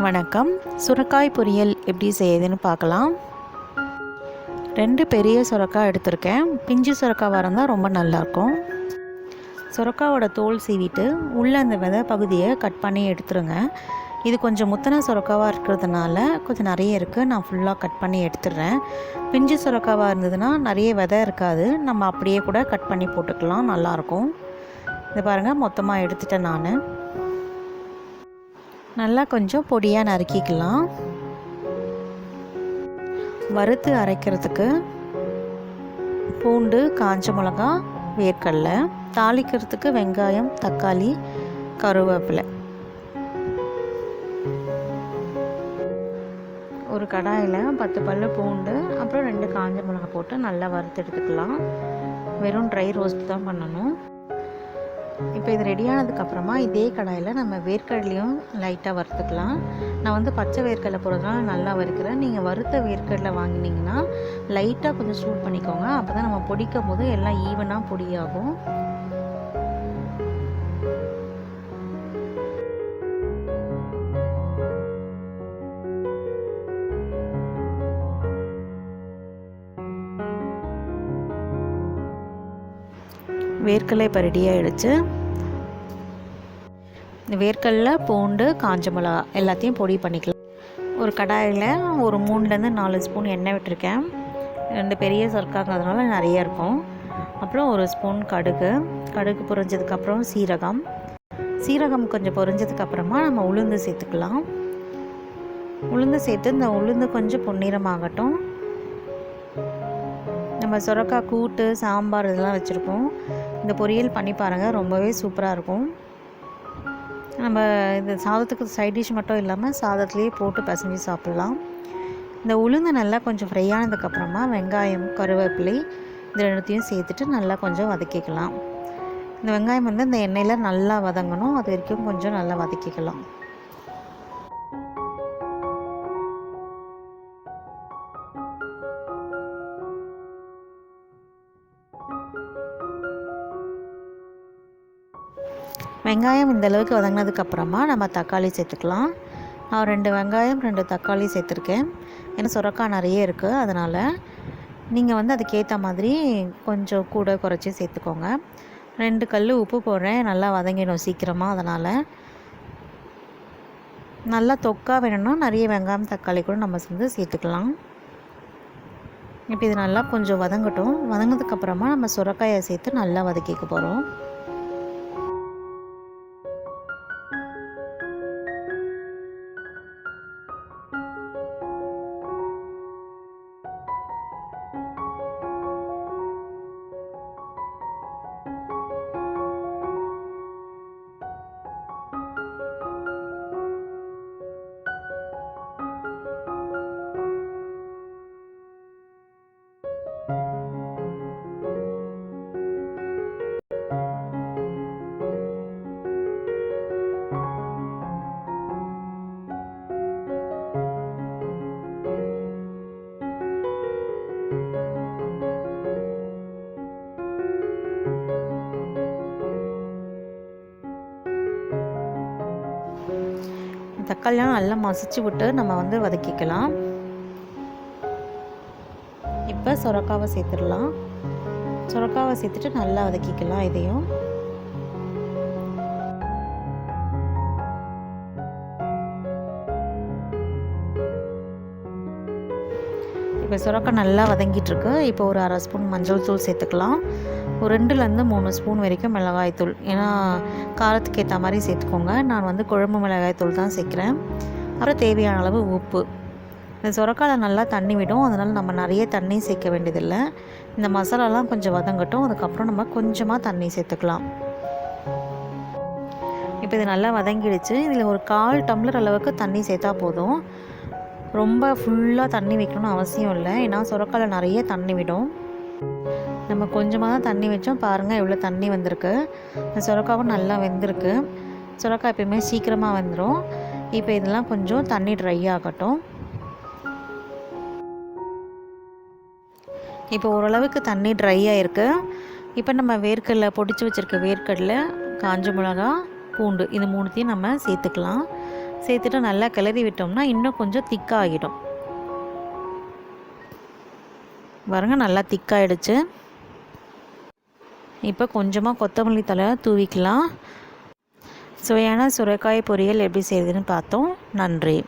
வணக்கம். சுரைக்காய் பொரியல் எப்படி செய்யுதுன்னு பார்க்கலாம். 2 பெரிய சுரைக்காய் எடுத்திருக்கேன். பிஞ்சு சுரைக்காய் இருந்தால் ரொம்ப நல்லாயிருக்கும். சுரைக்காயோட தோல் சீவிட்டு உள்ளே அந்த விதை பகுதியை கட் பண்ணி எடுத்துருங்க. இது கொஞ்சம் முத்தின சுரைக்காவாக இருக்கிறதுனால கொஞ்சம் நிறைய இருக்குது. நான் ஃபுல்லாக கட் பண்ணி எடுத்துடுறேன். பிஞ்சு சுரைக்காவாக இருந்ததுன்னா நிறைய விதை இருக்காது, நம்ம அப்படியே கூட கட் பண்ணி போட்டுக்கலாம், நல்லாயிருக்கும். இது பாருங்கள், மொத்தமாக எடுத்துட்டேன். நான் நல்லா கொஞ்சம் பொடியாக நறுக்கிக்கலாம். வறுத்து அரைக்கிறதுக்கு பூண்டு, காஞ்ச மிளகா, வேர்க்கடலை, தாளிக்கிறதுக்கு வெங்காயம், தக்காளி, கருவேப்பிலை. ஒரு கடாயில் 10 பல்லு பூண்டு, அப்புறம் 2 காஞ்ச மிளகா போட்டு நல்லா வறுத்து எடுத்துக்கலாம். வெறும் ட்ரை ரோஸ்ட் தான் பண்ணணும். இப்போ இது ரெடியானதுக்கப்புறமா இதே கடாயில் நம்ம வேர்க்கடலையும் லைட்டாக வறுத்துக்கலாம். நான் பச்சை வேர்க்கடலை போடுறதுனால நல்லா வறுக்கிறேன். நீங்கள் வறுத்த வேர்க்கடலை வாங்கினீங்கன்னா லைட்டாக கொஞ்சம் சூட் பண்ணிக்கோங்க. அப்போ தான் நம்ம பொடிக்கும் போது எல்லாம் ஈவனாக பொடியாகும். வேர்க்கடலை இப்போ ரெடியாகிடுச்சு. இந்த வேர்க்கடலை, பூண்டு, காஞ்ச மிளகா எல்லாத்தையும் பொடி பண்ணிக்கலாம். ஒரு கடாயில் ஒரு 3லேருந்து 4 ஸ்பூன் எண்ணெய் விட்டுருக்கேன். 2 பெரிய சொற்காங்கிறதுனால நிறைய இருக்கும். அப்புறம் 1 ஸ்பூன் கடுகு பொரிஞ்சதுக்கப்புறம் சீரகம் கொஞ்சம் பொரிஞ்சதுக்கப்புறமா நம்ம உளுந்து சேர்த்துக்கலாம். உளுந்து சேர்த்து இந்த உளுந்து கொஞ்சம் பொன்னிறமாகட்டும். நம்ம சுரைக்காய் கூட்டு, சாம்பார் இதெல்லாம் வச்சுருக்கோம். இந்த பொரியல் பண்ணி பாருங்கள், ரொம்பவே சூப்பராக இருக்கும். நம்ம இந்த சாதத்துக்கு சைட் டிஷ் மட்டும் இல்லாமல் சாதத்துலேயே போட்டு பசஞ்சு சாப்பிட்லாம். இந்த உளுந்து நல்லா கொஞ்சம் ஃப்ரை ஆனதுக்கப்புறமா வெங்காயம், கருவேப்பிலை இது 2த்தையும் சேர்த்துட்டு நல்லா கொஞ்சம் வதக்கிக்கலாம். இந்த வெங்காயம் இந்த எண்ணெயில் நல்லா வதங்கணும், அது வரைக்கும் கொஞ்சம் நல்லா வதக்கிக்கலாம். வெங்காயம் இந்த அளவுக்கு வதங்கினதுக்கப்புறமா நம்ம தக்காளி சேர்த்துக்கலாம். நான் 2 வெங்காயம் 2 தக்காளி சேர்த்துருக்கேன். ஏன்னா சுரைக்காய் நிறைய இருக்குது, அதனால் நீங்கள் அதுக்கேற்ற மாதிரி கொஞ்சம் கூட குறைச்சி சேர்த்துக்கோங்க. 2 கல் உப்பு போடுறேன், நல்லா வதங்கிடும் சீக்கிரமாக. அதனால் நல்லா தொக்கா வேணும்னா நிறைய வெங்காயம் தக்காளி கூட நம்ம சேர்த்துக்கலாம். இப்போ இது நல்லா கொஞ்சம் வதங்கட்டும். வதங்கினதுக்கப்புறமா நம்ம சுரைக்காயை சேர்த்து நல்லா வதக்கிக்க போகிறோம். தக்காளிலாம் நல்லா மசிச்சு விட்டு நம்ம வதக்கிக்கலாம். இப்போ சுரைக்காவை சேர்த்துடலாம். சுரைக்காவை சேர்த்துட்டு நல்லா வதக்கிக்கலாம். இதையும் இப்போ சுரைக்காய் நல்லா வதங்கிட்டுருக்கு. இப்போ ஒரு 1/2 ஸ்பூன் மஞ்சள் தூள் சேர்த்துக்கலாம். ஒரு 2லேருந்து 3 ஸ்பூன் வரைக்கும் மிளகாய்த்தூள், ஏன்னா காரத்துக்கு ஏற்ற மாதிரி சேர்த்துக்கோங்க. நான் குழம்பு மிளகாய்த்தூள் தான் சேர்க்குறேன். அப்புறம் தேவையான அளவு உப்பு. இந்த சுரைக்காயில் நல்லா தண்ணி விடும், அதனால் நம்ம நிறைய தண்ணி சேர்க்க வேண்டியதில்லை. இந்த மசாலாலாம் கொஞ்சம் வதங்கட்டும், அதுக்கப்புறம் நம்ம கொஞ்சமாக தண்ணி சேர்த்துக்கலாம். இப்போ இது நல்லா வதங்கிடுச்சு. இதில் ஒரு 1/4 டம்ளர் அளவுக்கு தண்ணி சேர்த்தா போதும். ரொம்ப ஃபுல்லாக தண்ணி வைக்கணும்னு அவசியம் இல்லை, ஏன்னா சுரைக்காயில் நிறைய தண்ணி விடும். நம்ம கொஞ்சமாக தான் தண்ணி வச்சோம். பாருங்கள் எவ்வளோ தண்ணி வந்திருக்கு. இந்த சுரைக்காவும் நல்லா வெந்திருக்கு. சுரைக்காய் எப்பயுமே சீக்கிரமாக வெந்துடும். இப்போ இதெல்லாம் கொஞ்சம் தண்ணி ட்ரை ஆகட்டும். இப்போ ஓரளவுக்கு தண்ணி ட்ரை ஆகிருக்கு. இப்போ நம்ம வேர்க்கடலை பொடிச்சு வச்சுருக்க வேர்க்கடலை, காஞ்ச மிளகா, பூண்டு இது 3த்தையும் நம்ம சேர்த்துக்கலாம். சேர்த்துட்டு நல்லா கிளறி விட்டோம்னா இன்னும் கொஞ்சம் திக்காகிடும். பாருங்க, நல்லா திக்காயிடுச்சு. இப்போ கொஞ்சமாக கொத்தமல்லி தழை தூவிக்கலாம். சுவையான சுரைக்காய் பொரியல் எப்படி செய்யுதுன்னு பார்த்தோம். நன்றி.